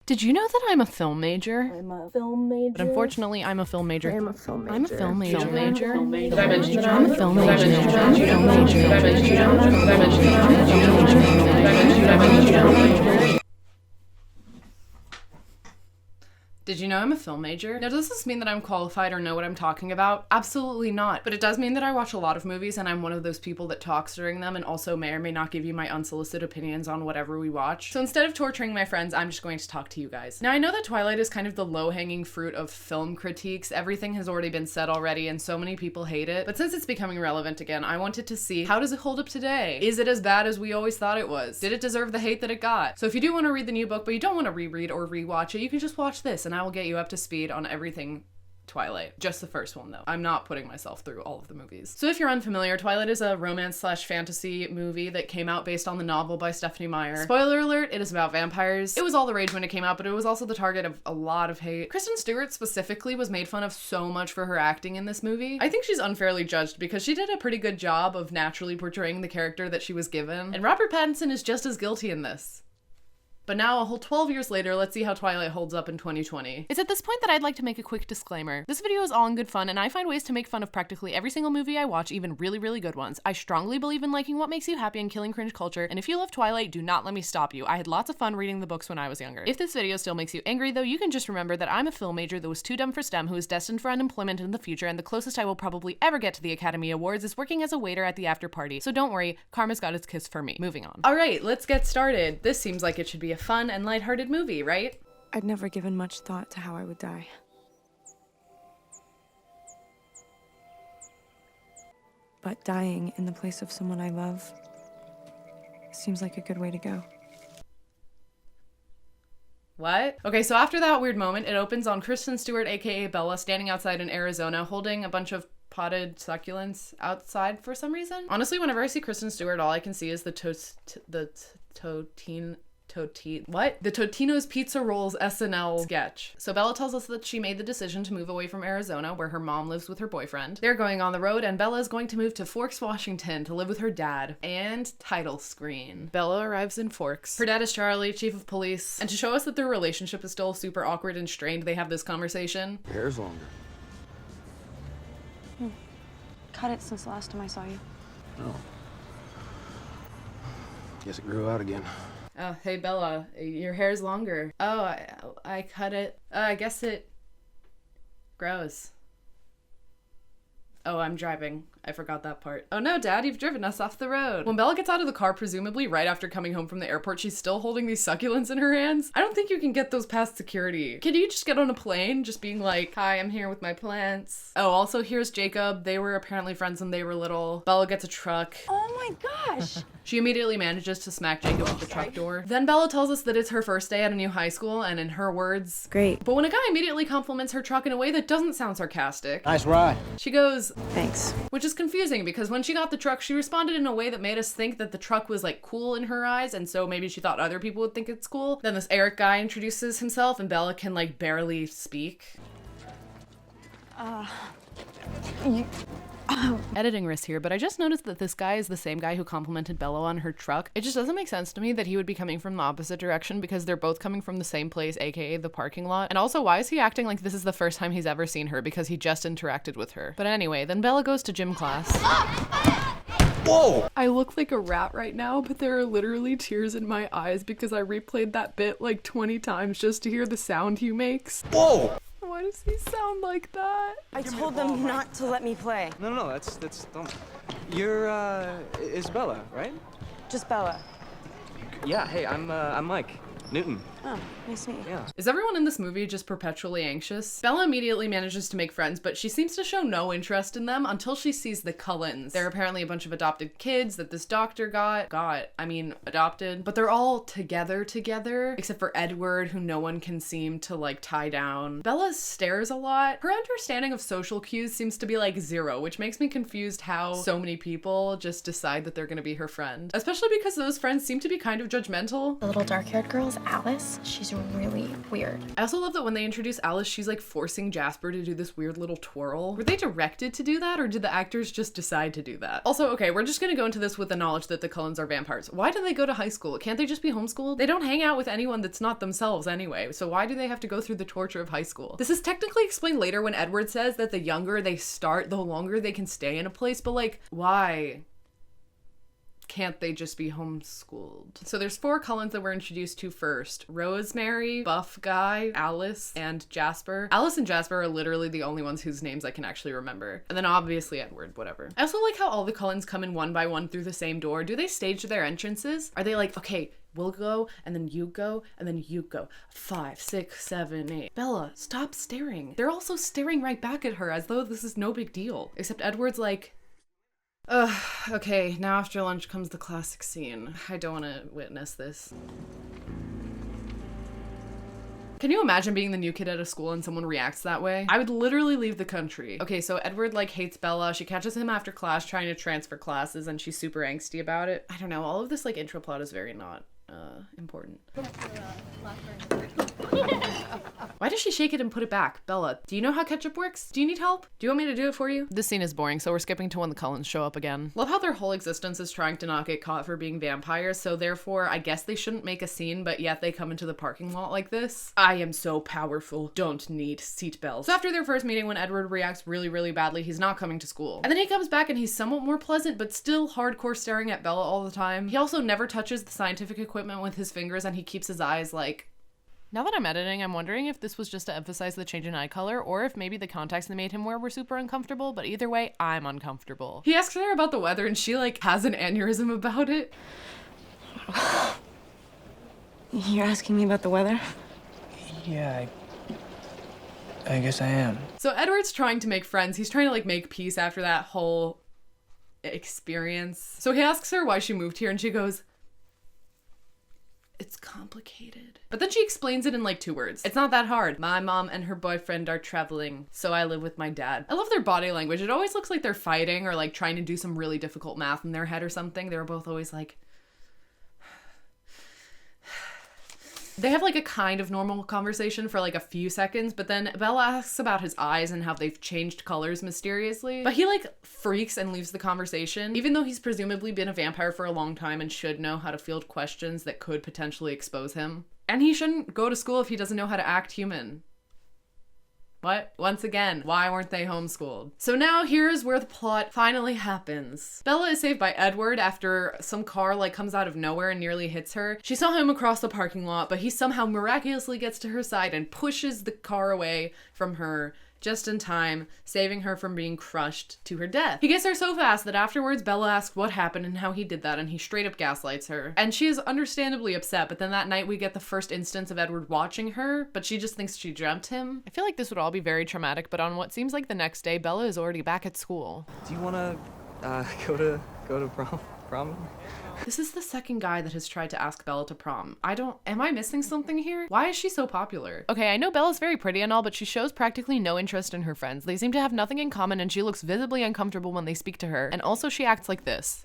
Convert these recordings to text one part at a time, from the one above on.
Did you know that I'm a film major? I'm a film major. But unfortunately, I'm a film major. I'm a film major. I'm a film major. Film major. I'm a Did I mention that I'm a film major. Did I mention that I'm a film major? Did I mention that I'm a film major? Did I mention that I'm a film major? Did you know I'm a film major? Now, does this mean that I'm qualified or know what I'm talking about? Absolutely not. But it does mean that I watch a lot of movies and I'm one of those people that talks during them and also may or may not give you my unsolicited opinions on whatever we watch. So instead of torturing my friends, I'm just going to talk to you guys. Now, I know that Twilight is kind of the low-hanging fruit of film critiques. Everything has already been said already and so many people hate it. But since it's becoming relevant again, I wanted to see, how does it hold up today? Is it as bad as we always thought it was? Did it deserve the hate that it got? So if you do want to read the new book, but you don't want to reread or rewatch it, you can just watch this and I will get you up to speed on everything Twilight. Just the first one though. I'm not putting myself through all of the movies. So if you're unfamiliar, Twilight is a romance/fantasy movie that came out based on the novel by Stephanie Meyer. Spoiler alert, it is about vampires. It was all the rage when it came out, but it was also the target of a lot of hate. Kristen Stewart specifically was made fun of so much for her acting in this movie. I think she's unfairly judged because she did a pretty good job of naturally portraying the character that she was given. And Robert Pattinson is just as guilty in this. But now, a whole 12 years later, let's see how Twilight holds up in 2020. It's at this point that I'd like to make a quick disclaimer. This video is all in good fun, and I find ways to make fun of practically every single movie I watch, even really, really good ones. I strongly believe in liking what makes you happy and killing cringe culture, and if you love Twilight, do not let me stop you. I had lots of fun reading the books when I was younger. If this video still makes you angry, though, you can just remember that I'm a film major that was too dumb for STEM, who is destined for unemployment in the future, and the closest I will probably ever get to the Academy Awards is working as a waiter at the after party. So don't worry, karma's got its kiss for me. Moving on. Alright, let's get started. This seems like it should be a fun and lighthearted movie, right? I'd never given much thought to how I would die. But dying in the place of someone I love seems like a good way to go. What? Okay, so after that weird moment, it opens on Kristen Stewart, aka Bella, standing outside in Arizona holding a bunch of potted succulents outside for some reason. Honestly, whenever I see Kristen Stewart, all I can see is the Totino's Pizza Rolls SNL sketch. So Bella tells us that she made the decision to move away from Arizona, where her mom lives with her boyfriend. They're going on the road, and Bella is going to move to Forks, Washington to live with her dad. And title screen. Bella arrives in Forks. Her dad is Charlie, chief of police. And to show us that their relationship is still super awkward and strained, they have this conversation. Your hair's longer. Cut it since the last time I saw you. Oh. Guess it grew out again. Oh, hey Bella, your hair's longer. Oh, I cut it. I guess it grows. Oh, I'm driving. I forgot that part. Oh no, Dad, you've driven us off the road. When Bella gets out of the car, presumably right after coming home from the airport, she's still holding these succulents in her hands. I don't think you can get those past security. Can you just get on a plane just being like, hi, I'm here with my plants? Oh, also here's Jacob. They were apparently friends when they were little. Bella gets a truck. Oh my gosh! She immediately manages to smack Jacob with the truck door. Then Bella tells us that it's her first day at a new high school, and in her words, Great. But when a guy immediately compliments her truck in a way that doesn't sound sarcastic, Nice ride. she goes, Thanks. which is confusing because when she got the truck, she responded in a way that made us think that the truck was like cool in her eyes, and so maybe she thought other people would think it's cool. Then this Eric guy introduces himself and Bella can like barely speak. Editing risk here, but I just noticed that this guy is the same guy who complimented Bella on her truck. It just doesn't make sense to me that he would be coming from the opposite direction because they're both coming from the same place, aka the parking lot. And also, why is he acting like this is the first time he's ever seen her because he just interacted with her? But anyway, then Bella goes to gym class. Whoa! I look like a rat right now, but there are literally tears in my eyes because I replayed that bit like 20 times just to hear the sound he makes. Whoa! Why does he sound like that? I told them not to let me play. No, that's don't. You're Isabella, right? Just Bella. Yeah. Hey, I'm Mike Newton. Oh, nice to meet you. Yeah. Is everyone in this movie just perpetually anxious? Bella immediately manages to make friends, but she seems to show no interest in them until she sees the Cullens. They're apparently a bunch of adopted kids that this doctor adopted, but they're all together, except for Edward, who no one can seem to like tie down. Bella stares a lot. Her understanding of social cues seems to be like 0, which makes me confused how so many people just decide that they're gonna be her friend. Especially because those friends seem to be kind of judgmental. The little dark-haired girl is Alice. She's really weird. I also love that when they introduce Alice, she's like forcing Jasper to do this weird little twirl. Were they directed to do that, or did the actors just decide to do that? Also, okay, we're just gonna go into this with the knowledge that the Cullens are vampires. Why do they go to high school? Can't they just be homeschooled? They don't hang out with anyone that's not themselves anyway, so why do they have to go through the torture of high school? This is technically explained later when Edward says that the younger they start, the longer they can stay in a place, but like, why can't they just be homeschooled? So there's 4 Cullens that we're introduced to first. Rosemary, Buff Guy, Alice, and Jasper. Alice and Jasper are literally the only ones whose names I can actually remember. And then obviously Edward, whatever. I also like how all the Cullens come in one by one through the same door. Do they stage their entrances? Are they like, okay, we'll go, and then you go, and then you go. 5, 6, 7, 8. Bella, stop staring. They're also staring right back at her as though this is no big deal. Except Edward's like, ugh, okay, now after lunch comes the classic scene. I don't want to witness this. Can you imagine being the new kid at a school and someone reacts that way? I would literally leave the country. Okay, so Edward like hates Bella. She catches him after class trying to transfer classes and she's super angsty about it. I don't know, all of this like intro plot is very not important. Why does she shake it and put it back? Bella, do you know how ketchup works? Do you need help? Do you want me to do it for you? This scene is boring, so we're skipping to when the Cullens show up again. Love how their whole existence is trying to not get caught for being vampires, so therefore I guess they shouldn't make a scene, but yet they come into the parking lot like this. I am so powerful, don't need seatbelts. So after their first meeting, when Edward reacts really badly, he's not coming to school. And then he comes back and he's somewhat more pleasant, but still hardcore staring at Bella all the time. He also never touches the scientific equipment with his fingers and he keeps his eyes like... Now that I'm editing, I'm wondering if this was just to emphasize the change in eye color or if maybe the contacts they made him wear were super uncomfortable, but either way, I'm uncomfortable. He asks her about the weather and she like has an aneurysm about it. You're asking me about the weather? Yeah, I guess I am. So Edward's trying to make friends. He's trying to like make peace after that whole experience. So he asks her why she moved here and she goes, it's complicated. But then she explains it in like 2 words. It's not that hard. My mom and her boyfriend are traveling, so I live with my dad. I love their body language. It always looks like they're fighting or like trying to do some really difficult math in their head or something. They were both always like... They have like a kind of normal conversation for like a few seconds, but then Bella asks about his eyes and how they've changed colors mysteriously. But he like freaks and leaves the conversation, even though he's presumably been a vampire for a long time and should know how to field questions that could potentially expose him. And he shouldn't go to school if he doesn't know how to act human. What? Once again, why weren't they homeschooled? So now here's where the plot finally happens. Bella is saved by Edward after some car like comes out of nowhere and nearly hits her. She saw him across the parking lot, but he somehow miraculously gets to her side and pushes the car away from her just in time, saving her from being crushed to her death. He gets there so fast that afterwards Bella asks what happened and how he did that, and he straight up gaslights her. And she is understandably upset, but then that night we get the first instance of Edward watching her, but she just thinks she dreamt him. I feel like this would all be very traumatic, but on what seems like the next day, Bella is already back at school. Do you wanna go to prom? This is the second guy that has tried to ask Bella to prom. Am I missing something here? Why is she so popular? Okay, I know Bella's very pretty and all, but she shows practically no interest in her friends. They seem to have nothing in common and she looks visibly uncomfortable when they speak to her. And also she acts like this.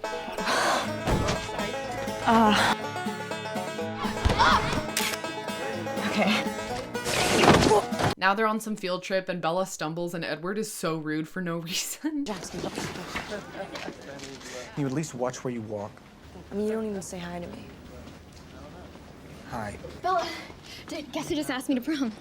Okay. Now they're on some field trip and Bella stumbles and Edward is so rude for no reason. You at least watch where you walk. I mean, you don't even say hi to me. Hi. Bella, guess who just asked me to prom?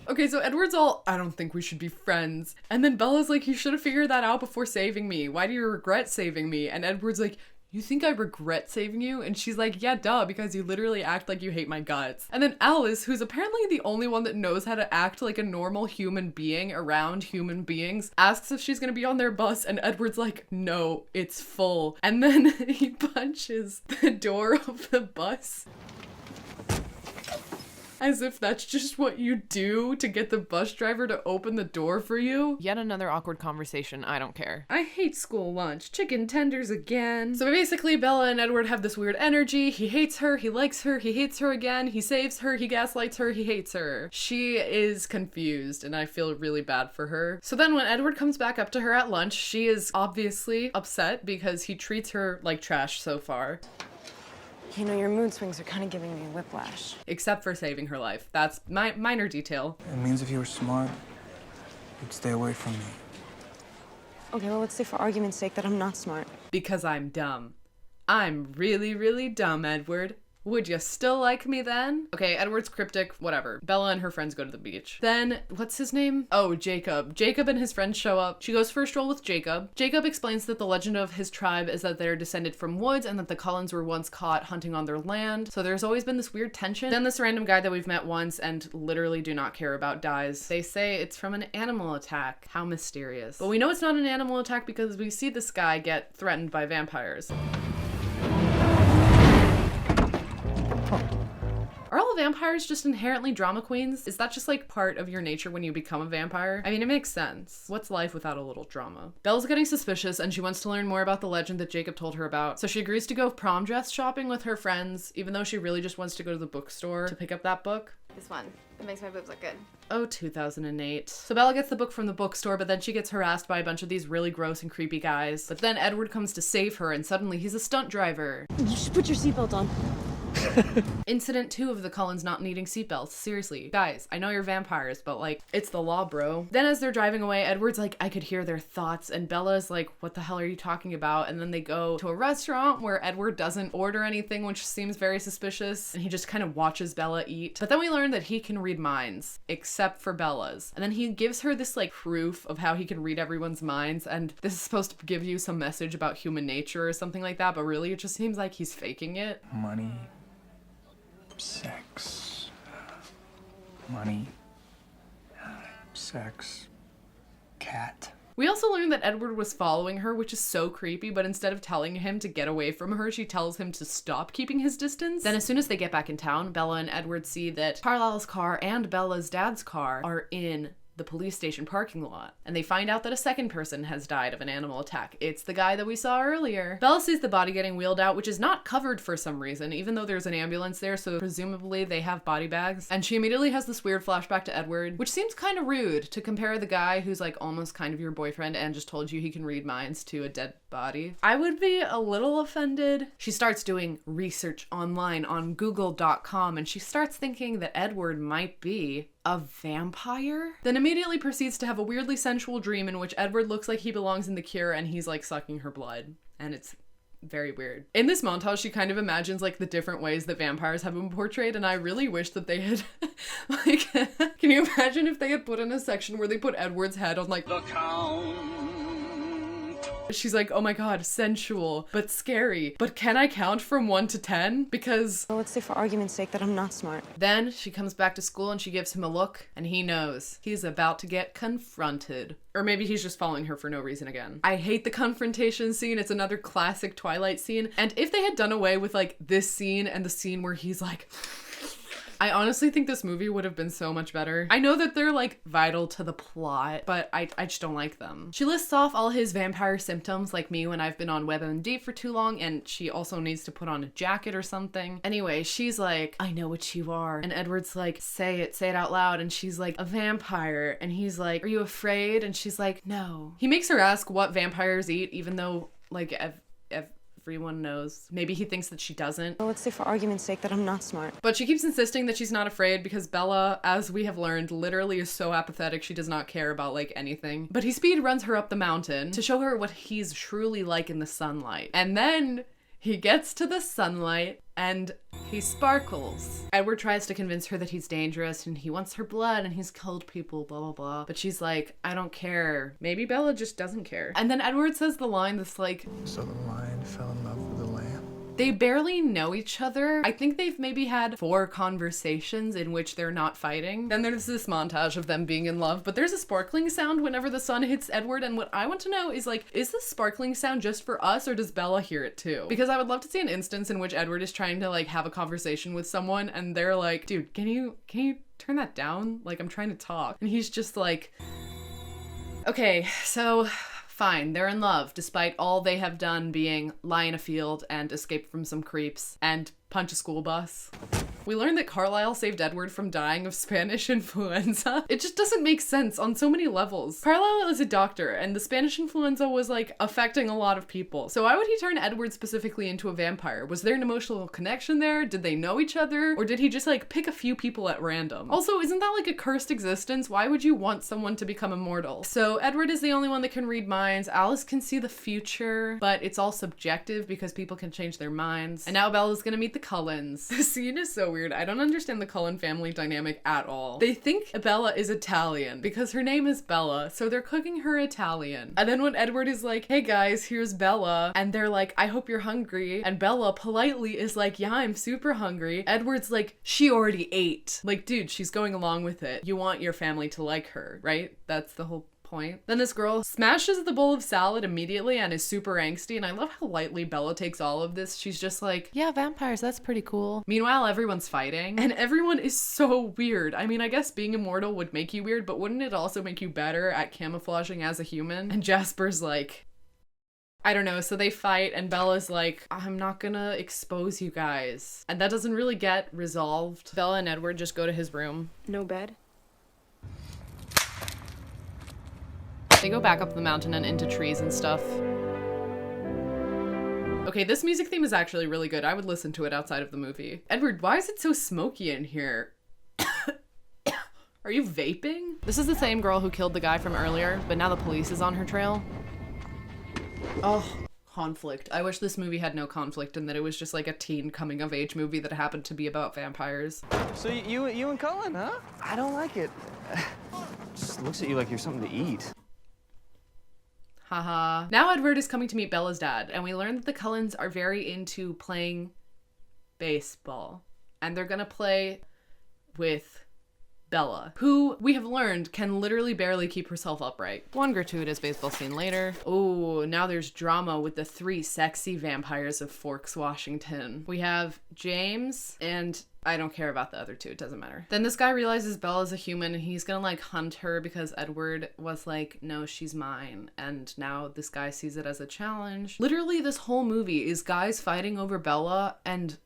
Okay, so Edward's all, I don't think we should be friends. And then Bella's like, you should have figured that out before saving me. Why do you regret saving me? And Edward's like, you think I regret saving you? And she's like, yeah, duh, because you literally act like you hate my guts. And then Alice, who's apparently the only one that knows how to act like a normal human being around human beings, asks if she's gonna be on their bus, and Edward's like, no, it's full. And then he punches the door of the bus. As if that's just what you do to get the bus driver to open the door for you. Yet another awkward conversation. I don't care. I hate school lunch. Chicken tenders again. So basically, Bella and Edward have this weird energy. He hates her, he likes her, he hates her again, he saves her, he gaslights her, he hates her. She is confused, and I feel really bad for her. So then when Edward comes back up to her at lunch, she is obviously upset because he treats her like trash so far. You know, your mood swings are kind of giving me whiplash. Except for saving her life. That's minor detail. It means if you were smart, you'd stay away from me. Okay, well, let's say for argument's sake that I'm not smart. Because I'm dumb. I'm really, really dumb, Edward. Would you still like me then? Okay, Edward's cryptic, whatever. Bella and her friends go to the beach. Then, what's his name? Oh, Jacob. Jacob and his friends show up. She goes for a stroll with Jacob. Jacob explains that the legend of his tribe is that they're descended from woods and that the Cullens were once caught hunting on their land. So there's always been this weird tension. Then this random guy that we've met once and literally do not care about dies. They say it's from an animal attack. How mysterious. But we know it's not an animal attack because we see this guy get threatened by vampires. Are all vampires just inherently drama queens? Is that just like part of your nature when you become a vampire? I mean, it makes sense. What's life without a little drama? Belle's getting suspicious and she wants to learn more about the legend that Jacob told her about. So she agrees to go prom dress shopping with her friends, even though she really just wants to go to the bookstore to pick up that book. This one. It makes my boobs look good. Oh, 2008. So Bella gets the book from the bookstore, but then she gets harassed by a bunch of these really gross and creepy guys. But then Edward comes to save her and suddenly he's a stunt driver. You should put your seatbelt on. Incident 2 of the Cullens not needing seatbelts. Seriously. Guys, I know you're vampires, but like, it's the law, bro. Then as they're driving away, Edward's like, I could hear their thoughts, and Bella's like, what the hell are you talking about? And then they go to a restaurant where Edward doesn't order anything, which seems very suspicious, and he just kind of watches Bella eat. But then we learn that he can read minds, except for Bella's. And then he gives her this like proof of how he can read everyone's minds, and this is supposed to give you some message about human nature or something like that, but really it just seems like he's faking it. Money. Sex. Money. Sex. Cat. We also learned that Edward was following her, which is so creepy, but instead of telling him to get away from her, she tells him to stop keeping his distance. Then as soon as they get back in town, Bella and Edward see that Carlisle's car and Bella's dad's car are in the police station parking lot, and they find out that a second person has died of an animal attack. It's the guy that we saw earlier. Bella sees the body getting wheeled out, which is not covered for some reason, even though there's an ambulance there, so presumably they have body bags. And she immediately has this weird flashback to Edward, which seems kind of rude to compare the guy who's like almost kind of your boyfriend and just told you he can read minds to a dead body. I would be a little offended. She starts doing research online on google.com and she starts thinking that Edward might be a vampire? Then immediately proceeds to have a weirdly sensual dream in which Edward looks like he belongs in the Cure and he's like sucking her blood. And it's very weird. In this montage, she kind of imagines like the different ways that vampires have been portrayed, and I really wish that they had like, can you imagine if they had put in a section where they put Edward's head on like the count? She's like, oh my god, sensual, but scary. But can I count from 1 to 10? Because... Well, let's say for argument's sake that I'm not smart. Then she comes back to school and she gives him a look, and he knows he's about to get confronted. Or maybe he's just following her for no reason again. I hate the confrontation scene. It's another classic Twilight scene. And if they had done away with like this scene and the scene where he's like... I honestly think this movie would have been so much better. I know that they're like vital to the plot, but I just don't like them. She lists off all his vampire symptoms like me when I've been on WebMD for too long, and she also needs to put on a jacket or something. Anyway, she's like, I know what you are. And Edward's like, say it out loud. And she's like, a vampire. And he's like, are you afraid? And she's like, no. He makes her ask what vampires eat, even though like everyone knows. Maybe he thinks that she doesn't. Well, let's say for argument's sake that I'm not smart. But she keeps insisting that she's not afraid because Bella, as we have learned, literally is so apathetic she does not care about like anything. But he speed runs her up the mountain to show her what he's truly like in the sunlight. And then he gets to the sunlight and he sparkles. Edward tries to convince her that he's dangerous and he wants her blood and he's killed people, blah, blah, blah. But she's like, I don't care. Maybe Bella just doesn't care. And then Edward says the line that's like, So the lion fell in love with the lamb. they barely know each other. I think they've maybe had 4 conversations in which they're not fighting. Then there's this montage of them being in love, but there's a sparkling sound whenever the sun hits Edward, and what I want to know is like, is this sparkling sound just for us or does Bella hear it too? Because I would love to see an instance in which Edward is trying to like have a conversation with someone and they're like, dude, can you turn that down? Like, I'm trying to talk. And he's just like, okay, so fine, they're in love, despite all they have done being lie in a field and escape from some creeps and punch a school bus. We learned that Carlisle saved Edward from dying of Spanish influenza. It just doesn't make sense on so many levels. Carlisle is a doctor, and the Spanish influenza was like affecting a lot of people. So why would he turn Edward specifically into a vampire? Was there an emotional connection there? Did they know each other? Or did he just like pick a few people at random? Also, isn't that like a cursed existence? Why would you want someone to become immortal? So Edward is the only one that can read minds. Alice can see the future, but it's all subjective because people can change their minds. And now Bella's gonna meet the Cullens. The scene is so weird. I don't understand the Cullen family dynamic at all. They think Bella is Italian because her name is Bella, so they're cooking her Italian. And then when Edward is like, hey guys, here's Bella, and they're like, I hope you're hungry, and Bella politely is like, yeah, I'm super hungry. Edward's like, she already ate. Like, dude, she's going along with it. You want your family to like her, right? That's the whole point. Then this girl smashes the bowl of salad immediately and is super angsty, and I love how lightly Bella takes all of this. She's just like, yeah, vampires, that's pretty cool. Meanwhile, everyone's fighting, and everyone is so weird. I mean, I guess being immortal would make you weird, but wouldn't it also make you better at camouflaging as a human? And Jasper's like, I don't know, so they fight, and Bella's like, I'm not gonna expose you guys. And that doesn't really get resolved. Bella and Edward just go to his room. No bed? They go back up the mountain and into trees and stuff. Okay, this music theme is actually really good. I would listen to it outside of the movie. Edward, why is it so smoky in here? Are you vaping? This is the same girl who killed the guy from earlier, but now the police is on her trail. Oh, conflict. I wish this movie had no conflict and that it was just like a teen coming of age movie that happened to be about vampires. So you and Cullen, huh? I don't like it. Just looks at you like you're something to eat. Haha. Now Edward is coming to meet Bella's dad, and we learn that the Cullens are very into playing baseball. And they're gonna play with Bella, who we have learned can literally barely keep herself upright. One gratuitous baseball scene later. Oh, now there's drama with the 3 sexy vampires of Forks, Washington. We have James, and I don't care about the other 2, it doesn't matter. Then this guy realizes Bella's a human and he's gonna like hunt her because Edward was like, no, she's mine. And now this guy sees it as a challenge. Literally this whole movie is guys fighting over Bella, and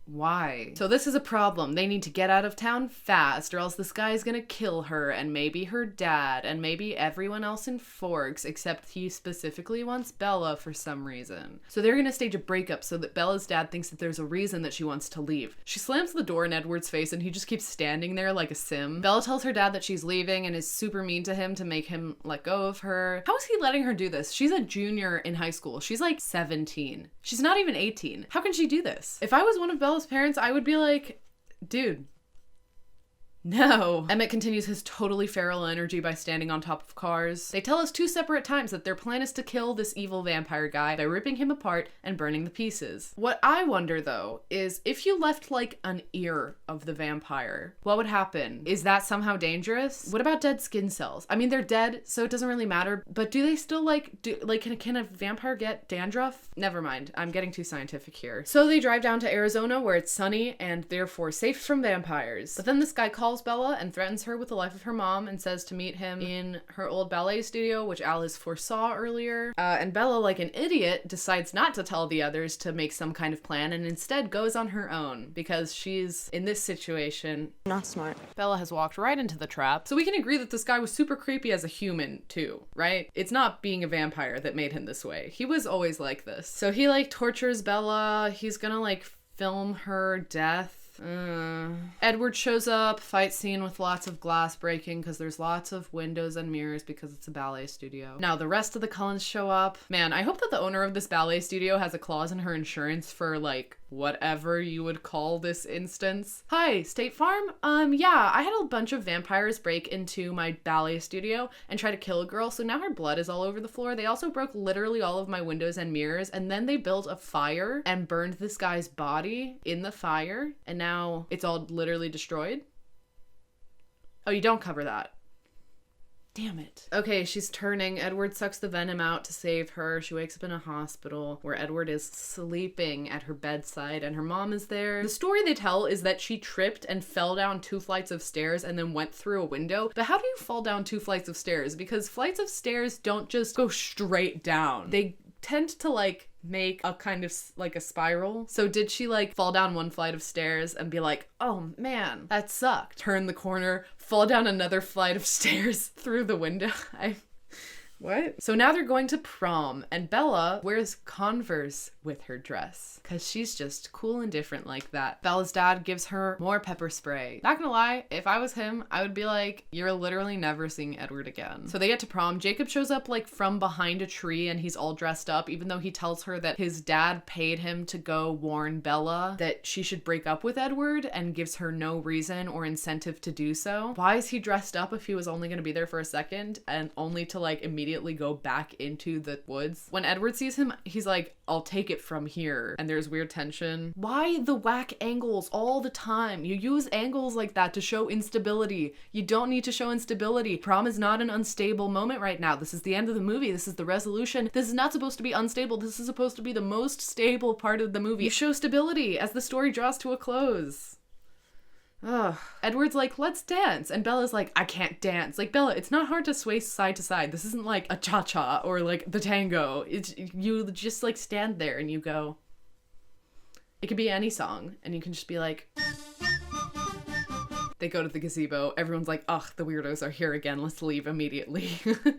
why? So this is a problem. They need to get out of town fast or else this guy is gonna kill her and maybe her dad and maybe everyone else in Forks, except he specifically wants Bella for some reason. So they're gonna stage a breakup so that Bella's dad thinks that there's a reason that she wants to leave. She slams the door in Edward's face and he just keeps standing there like a sim. Bella tells her dad that she's leaving and is super mean to him to make him let go of her. How is he letting her do this? She's a junior in high school. She's like 17. She's not even 18. How can she do this? If I was one of Bella's parents, I would be like, dude, no. Emmett continues his totally feral energy by standing on top of cars. They tell us 2 separate times that their plan is to kill this evil vampire guy by ripping him apart and burning the pieces. What I wonder though is if you left like an ear of the vampire, what would happen? Is that somehow dangerous? What about dead skin cells? I mean, they're dead, so it doesn't really matter, but do they still can a vampire get dandruff? Never mind, I'm getting too scientific here. So they drive down to Arizona where it's sunny and therefore safe from vampires. But then this guy calls Bella and threatens her with the life of her mom and says to meet him in her old ballet studio, which Alice foresaw earlier. And Bella, like an idiot, decides not to tell the others to make some kind of plan and instead goes on her own because she's in this situation. Not smart. Bella has walked right into the trap. So we can agree that this guy was super creepy as a human too, right? It's not being a vampire that made him this way. He was always like this. So he like tortures Bella. He's gonna like film her death. Edward shows up, fight scene with lots of glass breaking because there's lots of windows and mirrors because it's a ballet studio. Now the rest of the Cullens show up. Man, I hope that the owner of this ballet studio has a clause in her insurance for like whatever you would call this instance. Hi, State Farm? Yeah, I had a bunch of vampires break into my ballet studio and try to kill a girl, so now her blood is all over the floor. They also broke literally all of my windows and mirrors, and then they built a fire and burned this guy's body in the fire, and now it's all literally destroyed. Oh, you don't cover that. Damn it. Okay, she's turning. Edward sucks the venom out to save her. She wakes up in a hospital where Edward is sleeping at her bedside and her mom is there. The story they tell is that she tripped and fell down 2 flights of stairs and then went through a window. But how do you fall down 2 flights of stairs? Because flights of stairs don't just go straight down. They tend to like make a kind of like a spiral. So did she like fall down one flight of stairs and be like, oh man, that sucked? Turn the corner, fall down another flight of stairs through the window. What? So now they're going to prom, and Bella wears Converse with her dress because she's just cool and different like that. Bella's dad gives her more pepper spray. Not gonna lie, if I was him, I would be like, you're literally never seeing Edward again. So they get to prom. Jacob shows up like from behind a tree and he's all dressed up, even though he tells her that his dad paid him to go warn Bella that she should break up with Edward and gives her no reason or incentive to do so. Why is he dressed up if he was only gonna be there for a second and only to like immediately go back into the woods? When Edward sees him, he's like, I'll take it from here. And there's weird tension. Why the whack angles all the time? You use angles like that to show instability. You don't need to show instability. Prom is not an unstable moment right now. This is the end of the movie. This is the resolution. This is not supposed to be unstable. This is supposed to be the most stable part of the movie. You show stability as the story draws to a close. Ugh. Edward's like, let's dance. And Bella's like, I can't dance. Like, Bella, it's not hard to sway side to side. This isn't like a cha-cha or like the tango. It's, you just like stand there and you go. It could be any song and you can just be like. They go to the gazebo. Everyone's like, ugh, the weirdos are here again. Let's leave immediately.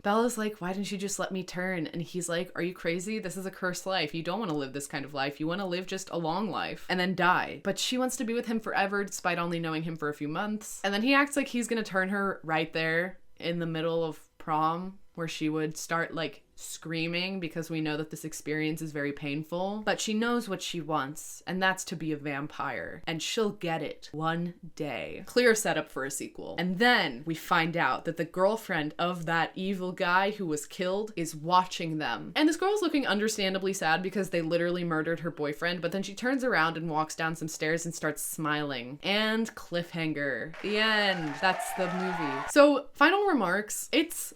Bella's like, why didn't you just let me turn? And he's like, are you crazy? This is a cursed life. You don't want to live this kind of life. You want to live just a long life and then die. But she wants to be with him forever despite only knowing him for a few months. And then he acts like he's going to turn her right there in the middle of prom where she would start like screaming because we know that this experience is very painful. But she knows what she wants, and that's to be a vampire. And she'll get it one day. Clear setup for a sequel. And then we find out that the girlfriend of that evil guy who was killed is watching them. And this girl's looking understandably sad because they literally murdered her boyfriend, but then she turns around and walks down some stairs and starts smiling. And cliffhanger. The end. That's the movie. So, final remarks. It's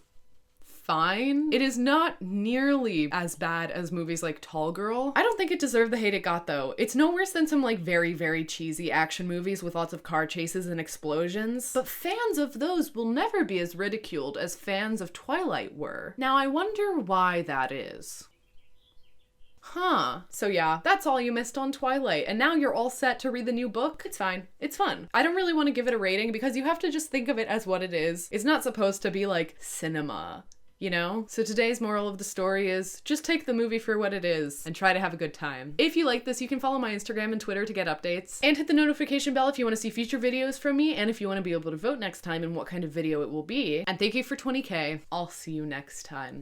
fine. It is not nearly as bad as movies like Tall Girl. I don't think it deserved the hate it got though. It's no worse than some like very, very cheesy action movies with lots of car chases and explosions. But fans of those will never be as ridiculed as fans of Twilight were. Now I wonder why that is. Huh. So yeah, that's all you missed on Twilight. And now you're all set to read the new book? It's fine. It's fun. I don't really want to give it a rating because you have to just think of it as what it is. It's not supposed to be like cinema. You know? So today's moral of the story is just take the movie for what it is and try to have a good time. If you like this, you can follow my Instagram and Twitter to get updates and hit the notification bell if you want to see future videos from me and if you want to be able to vote next time and what kind of video it will be. And thank you for 20K. I'll see you next time.